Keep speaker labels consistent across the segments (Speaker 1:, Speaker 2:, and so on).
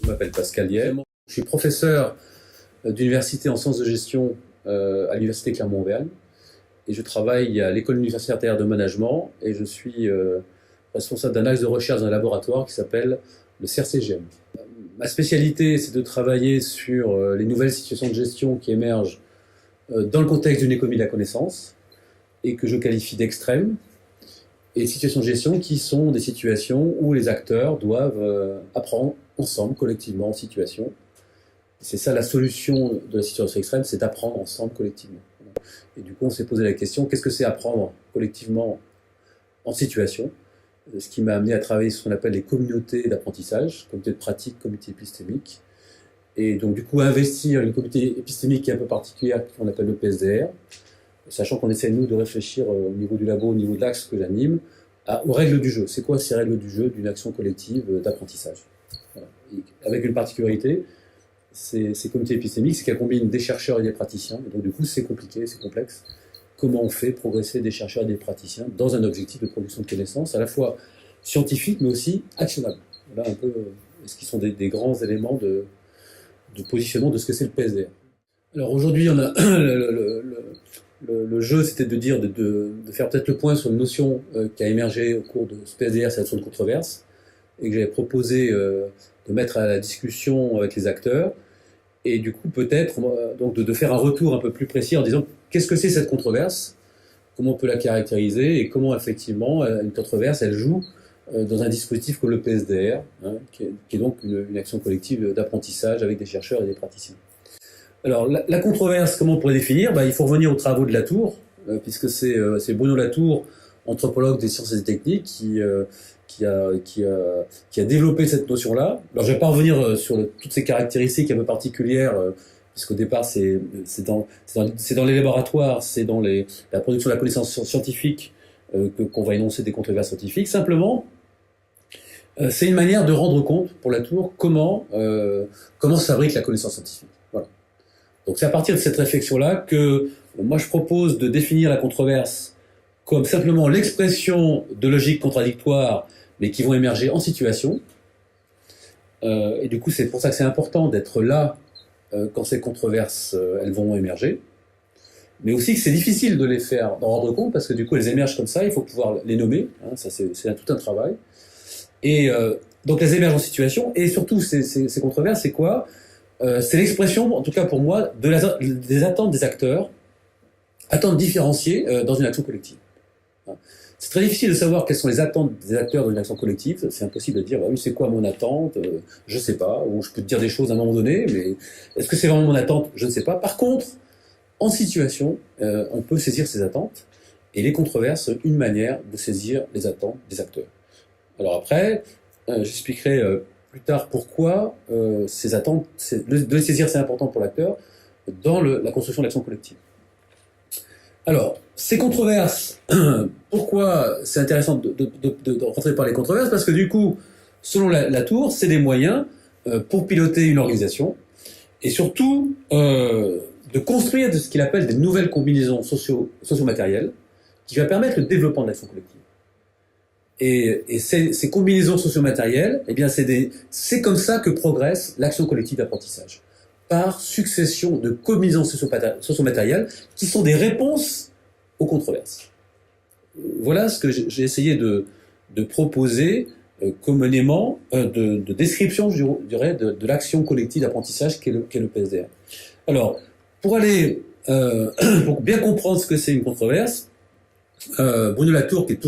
Speaker 1: Je m'appelle Pascal Liel. Je suis professeur d'université en sciences de gestion à l'université Clermont-Auvergne et je travaille à l'école universitaire de management et je suis responsable d'un axe de recherche dans un laboratoire qui s'appelle le CRCGM. Ma spécialité, c'est de travailler sur les nouvelles situations de gestion qui émergent dans le contexte d'une économie de la connaissance et que je qualifie d'extrême, et situations de gestion qui sont des situations où les acteurs doivent apprendre ensemble, collectivement, en situation. C'est ça la solution de la situation extrême, c'est d'apprendre ensemble, collectivement. Et du coup, on s'est posé la question, qu'est-ce que c'est apprendre collectivement en situation? Ce qui m'a amené à travailler sur ce qu'on appelle les communautés d'apprentissage, communautés de pratique, communautés épistémiques. Et donc, du coup, investir une communauté épistémique qui est un peu particulière, qu'on appelle le PSDR, sachant qu'on essaie, nous, de réfléchir au niveau du labo, au niveau de l'axe que j'anime, aux règles du jeu. C'est quoi ces règles du jeu d'une action collective d'apprentissage? Voilà. Avec une particularité, ces comités épistémiques, c'est qu'elles combinent des chercheurs et des praticiens. Et donc, du coup, c'est compliqué, c'est complexe. Comment on fait progresser des chercheurs et des praticiens dans un objectif de production de connaissances, à la fois scientifique, mais aussi actionnable. Voilà un peu ce qui sont des grands éléments de positionnement de ce que c'est le PSDR. Alors aujourd'hui, on a le jeu, c'était de dire, de faire peut-être le point sur une notion qui a émergé au cours de ce PSDR, c'est la notion de controverse, et que j'avais proposé de mettre à la discussion avec les acteurs, et du coup peut-être donc de faire un retour un peu plus précis en disant qu'est-ce que c'est cette controverse, comment on peut la caractériser, et comment effectivement une controverse, elle joue dans un dispositif comme le PSDR, hein, qui est donc une action collective d'apprentissage avec des chercheurs et des praticiens. Alors, la controverse, comment on pourrait définir? Il faut revenir aux travaux de Latour, puisque c'est Bruno Latour, anthropologue des sciences et des techniques, qui a développé cette notion-là. Alors, je ne vais pas revenir sur toutes ces caractéristiques un peu particulières, puisqu'au départ, c'est dans les laboratoires, c'est dans la production de la connaissance scientifique qu'on va énoncer des controverses scientifiques. Simplement, c'est une manière de rendre compte, pour Latour, comment se fabrique la connaissance scientifique. Voilà. Donc c'est à partir de cette réflexion-là que moi je propose de définir la controverse comme simplement l'expression de logiques contradictoires, mais qui vont émerger en situation. Et du coup, c'est pour ça que c'est important d'être là quand ces controverses elles vont émerger. Mais aussi que c'est difficile de les faire, d'en rendre compte, parce que du coup, elles émergent comme ça, il faut pouvoir les nommer. Hein, ça, c'est tout un travail. Et donc, elles émergent en situation, et surtout, ces controverses, c'est quoi? C'est l'expression, en tout cas pour moi, des attentes des acteurs, attentes différenciées dans une action collective. C'est très difficile de savoir quelles sont les attentes des acteurs dans une action collective. C'est impossible de dire, oui, c'est quoi mon attente? Je sais pas. Ou je peux te dire des choses à un moment donné, mais est-ce que c'est vraiment mon attente? Je ne sais pas. Par contre, en situation, on peut saisir ces attentes, et les controverses sont une manière de saisir les attentes des acteurs. Alors après, j'expliquerai plus tard pourquoi ces attentes, de les saisir, c'est important pour l'acteur dans la construction de l'action collective. Alors, ces controverses, pourquoi c'est intéressant de rentrer par les controverses? Parce que du coup, selon Latour, c'est des moyens pour piloter une organisation, et surtout de construire ce qu'il appelle des nouvelles combinaisons socio-matérielles qui va permettre le développement de l'action collective. Et ces combinaisons socio-matérielles, eh bien c'est comme ça que progresse l'action collective d'apprentissage, par succession de combinaisons socio-matérielles qui sont des réponses aux controverses. Voilà ce que j'ai essayé de proposer comme élément de description, je dirais, de l'action collective d'apprentissage qu'est le PSDR. Alors, pour bien comprendre ce que c'est une controverse, Bruno Latour, qui est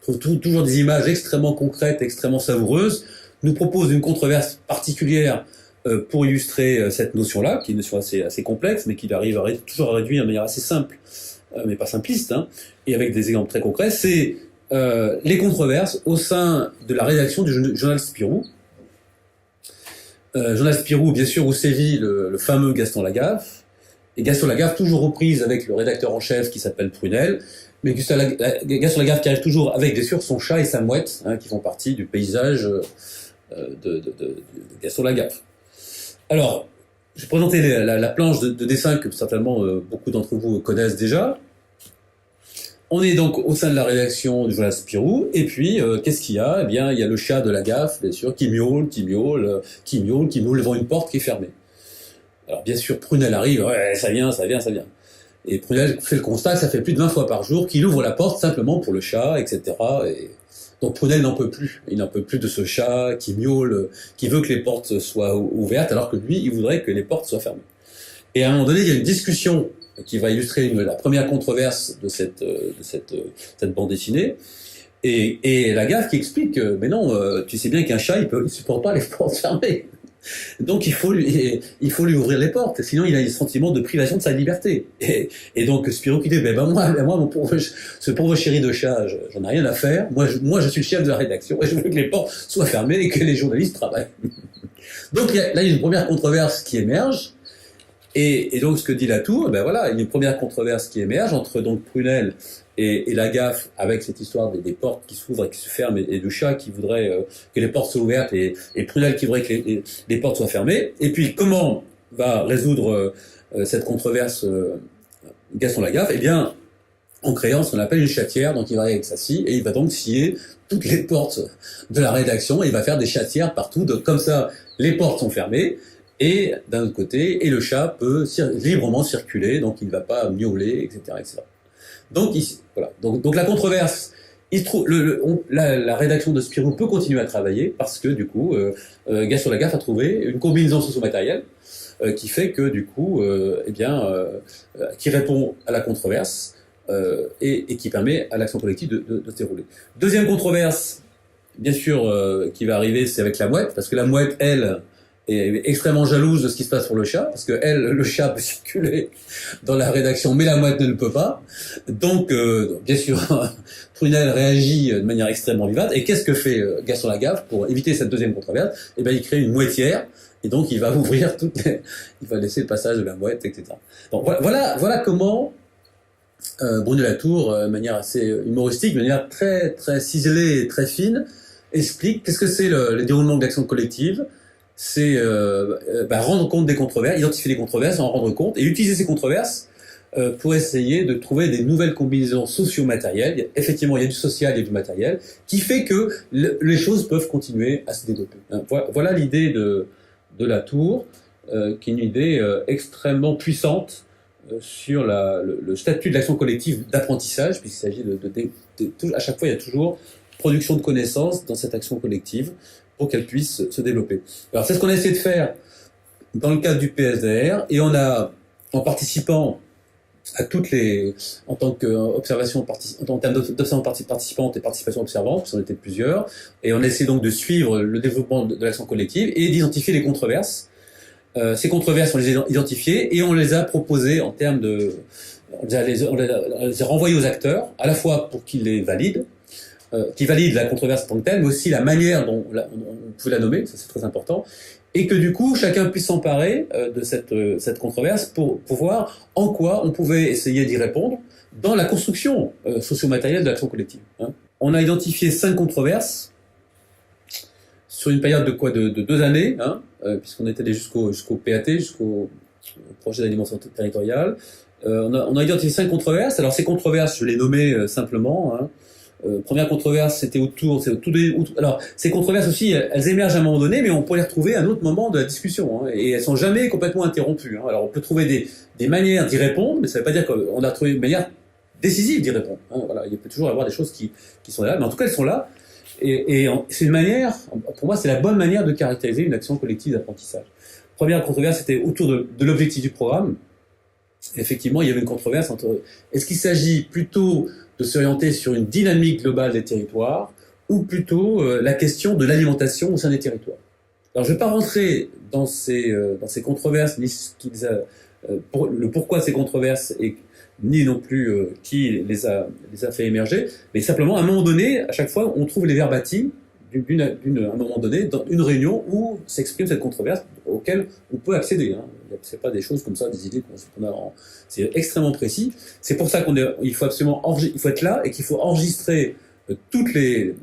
Speaker 1: trouve toujours des images extrêmement concrètes, extrêmement savoureuses, nous propose une controverse particulière pour illustrer cette notion-là, qui est une notion assez complexe, mais qui arrive toujours à réduire de manière assez simple, mais pas simpliste, hein, et avec des exemples très concrets. C'est les controverses au sein de la rédaction du journal Spirou. Journal Spirou, bien sûr, où sévit le fameux Gaston Lagaffe, et Gaston Lagaffe toujours reprise avec le rédacteur en chef qui s'appelle Prunel, mais Gaston Lagaffe qui arrive toujours avec, bien sûr, son chat et sa mouette, hein, qui font partie du paysage de Gaston Lagaffe. Alors, je vais présenter la planche de dessin que certainement beaucoup d'entre vous connaissent déjà. On est donc au sein de la rédaction du journal Spirou, et puis qu'est-ce qu'il y a? Eh bien, il y a le chat de la gaffe, bien sûr, qui miaule devant une porte qui est fermée. Alors bien sûr, Prunelle arrive, ouais, ça vient. Et Prunelle fait le constat que ça fait plus de 20 fois par jour qu'il ouvre la porte simplement pour le chat, etc. Et donc Prunelle n'en peut plus. Il n'en peut plus de ce chat qui miaule, qui veut que les portes soient ouvertes, alors que lui, il voudrait que les portes soient fermées. Et à un moment donné, il y a une discussion qui va illustrer la première controverse de cette bande dessinée. Et la gaffe qui explique que, mais non, tu sais bien qu'un chat, il supporte pas les portes fermées. Donc il faut lui ouvrir les portes, sinon il a un sentiment de privation de sa liberté. Et donc Spirou qui dit, moi ce pauvre chéri de chat, j'en ai rien à faire. Moi je suis le chef de la rédaction et je veux que les portes soient fermées et que les journalistes travaillent. Donc là il y a une première controverse qui émerge. Et donc ce que dit Latour, il y a une première controverse qui émerge entre donc Prunelle et la gaffe, avec cette histoire des portes qui s'ouvrent et qui se ferment, et de chat qui voudrait que les portes soient ouvertes, et Prunelle qui voudrait que les portes soient fermées. Et puis comment va résoudre cette controverse Gaston Lagaffe? Eh bien, en créant ce qu'on appelle une chatière. Donc il va avec sa scie, et il va donc scier toutes les portes de la rédaction, et il va faire des chatières partout. Donc comme ça, les portes sont fermées, et d'un autre côté, et le chat peut librement circuler, donc il ne va pas miauler, etc., etc. Donc ici, voilà. Donc la controverse, il se trouve, la rédaction de Spirou peut continuer à travailler parce que du coup, Gaston Lagaffe a trouvé une combinaison socio-matérielle qui fait que du coup, qui répond à la controverse et qui permet à l'action collective de se dérouler. Deuxième controverse, bien sûr, qui va arriver, c'est avec la mouette, parce que la mouette, elle, est extrêmement jalouse de ce qui se passe pour le chat, parce que elle, le chat peut circuler dans la rédaction, mais la mouette ne le peut pas. Donc, bien sûr, Prunelle réagit de manière extrêmement vivante. Et qu'est-ce que fait Gaston Lagaffe pour éviter cette deuxième controverse? Eh ben, il crée une moitière, et donc il va ouvrir il va laisser le passage de la mouette, etc. Donc voilà comment Bruno Latour, de manière assez humoristique, de manière très très ciselée et très fine, explique qu'est-ce que c'est le déroulement de l'action collective. C'est rendre compte des controverses, identifier les controverses, en rendre compte, et utiliser ces controverses pour essayer de trouver des nouvelles combinaisons socio-matérielles. Effectivement, il y a du social, il y a du matériel, qui fait que les choses peuvent continuer à se développer. Voilà l'idée de Latour, qui est une idée extrêmement puissante sur le statut de l'action collective d'apprentissage, puisqu'il s'agit à chaque fois, il y a toujours production de connaissances dans cette action collective, pour qu'elle puisse se développer. Alors c'est ce qu'on a essayé de faire dans le cadre du PSDR, et on a, en participant à en tant qu'observation, en termes d'observation participante et participation observante, parce qu'on était plusieurs, et on a essayé donc de suivre le développement de l'action collective et d'identifier les controverses. Ces controverses, on les a identifiées et on les a proposées en termes on les a renvoyées aux acteurs, à la fois pour qu'ils les valident, qui valide la controverse en tant que telle, mais aussi la manière dont on pouvait la nommer, ça c'est très important, et que du coup chacun puisse s'emparer de cette controverse pour voir en quoi on pouvait essayer d'y répondre dans la construction socio-matérielle de l'action collective. On a identifié 5 controverses sur une période de 2 années, puisqu'on était allé jusqu'au PAT, jusqu'au projet d'alimentation territoriale. On a identifié 5 controverses. Alors ces controverses, je les nommais simplement. Première controverse, c'était alors, ces controverses aussi, elles émergent à un moment donné, mais on peut les retrouver à un autre moment de la discussion, et elles sont jamais complètement interrompues. Alors, on peut trouver des manières d'y répondre, mais ça veut pas dire qu'on a trouvé une manière décisive d'y répondre. Voilà, il peut toujours y avoir des choses qui sont là, mais en tout cas, elles sont là. Et c'est une manière, pour moi, c'est la bonne manière de caractériser une action collective d'apprentissage. Première controverse, c'était autour de l'objectif du programme. Effectivement, il y avait une controverse entre est-ce qu'il s'agit plutôt de s'orienter sur une dynamique globale des territoires ou plutôt la question de l'alimentation au sein des territoires. Alors, je ne vais pas rentrer dans ces controverses, ni le pourquoi de ces controverses, ni non plus qui les a fait émerger, mais simplement, à un moment donné, à chaque fois, on trouve les verbatim à un moment donné, dans une réunion où s'exprime cette controverse auquel on peut accéder. C'est pas des choses comme ça, des idées qu'on a. C'est extrêmement précis. C'est pour ça il faut absolument il faut être là et qu'il faut enregistrer toutes les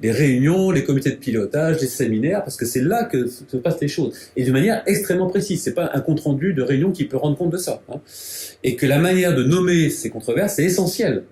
Speaker 1: réunions, les comités de pilotage, les séminaires, parce que c'est là que se passent les choses. Et de manière extrêmement précise. C'est pas un compte-rendu de réunion qui peut rendre compte de ça. Hein. Et que la manière de nommer ces controverses est essentielle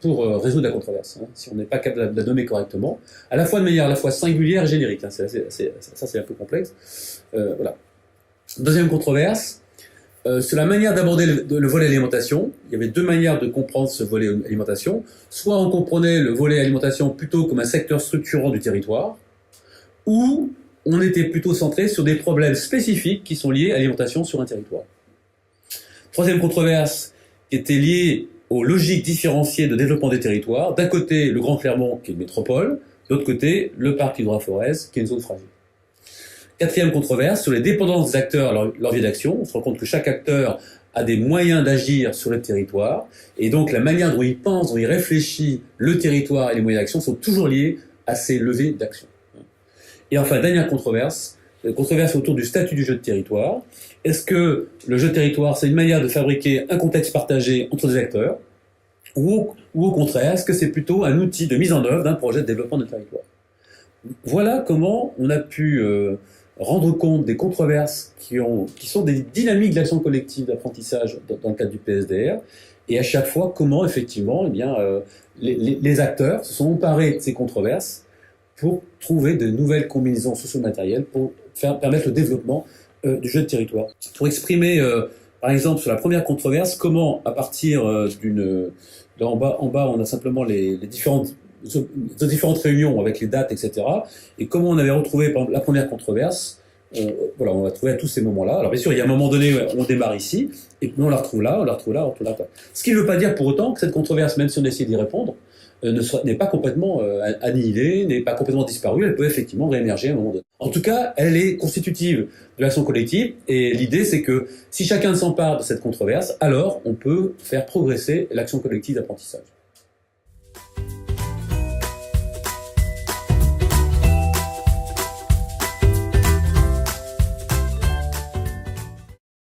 Speaker 1: pour résoudre la controverse. Hein. Si on n'est pas capable de la nommer correctement, à la fois de manière à la fois singulière et générique. Hein. Ça, c'est un peu complexe. Voilà. Deuxième controverse. Sur la manière d'aborder le volet alimentation, il y avait deux manières de comprendre ce volet alimentation. Soit on comprenait le volet alimentation plutôt comme un secteur structurant du territoire, ou on était plutôt centré sur des problèmes spécifiques qui sont liés à l'alimentation sur un territoire. Troisième controverse qui était liée aux logiques différenciées de développement des territoires. D'un côté, le Grand Clermont, qui est une métropole, de l'autre côté, le parc Hydro-Forez, qui est une zone fragile. Quatrième controverse, sur les dépendances des acteurs à leur levier d'action. On se rend compte que chaque acteur a des moyens d'agir sur le territoire, et donc la manière dont il pense, dont il réfléchit le territoire et les moyens d'action sont toujours liés à ces leviers d'action. Et enfin, dernière controverse autour du statut du jeu de territoire. Est-ce que le jeu de territoire, c'est une manière de fabriquer un contexte partagé entre des acteurs, ou au contraire, est-ce que c'est plutôt un outil de mise en œuvre d'un projet de développement de territoire? Voilà comment on a pu rendre compte des controverses qui sont des dynamiques d'action collective d'apprentissage dans le cadre du PSDR, et à chaque fois comment effectivement les acteurs se sont emparés de ces controverses pour trouver de nouvelles combinaisons socio-matérielles pour permettre le développement du jeu de territoire. Pour exprimer par exemple sur la première controverse comment à partir en bas on a simplement les différentes réunions avec les dates, etc. Et comment on avait retrouvé par exemple, la première controverse, voilà, on va trouver à tous ces moments-là. Alors bien sûr, il y a un moment donné, on démarre ici, et puis on la retrouve là, on la retrouve là, on la retrouve là. Ce qui ne veut pas dire pour autant que cette controverse, même si on essaie d'y répondre, n'est pas complètement annihilée, n'est pas complètement disparue, elle peut effectivement réémerger à un moment donné. En tout cas, elle est constitutive de l'action collective, et l'idée c'est que si chacun s'empare de cette controverse, alors on peut faire progresser l'action collective d'apprentissage.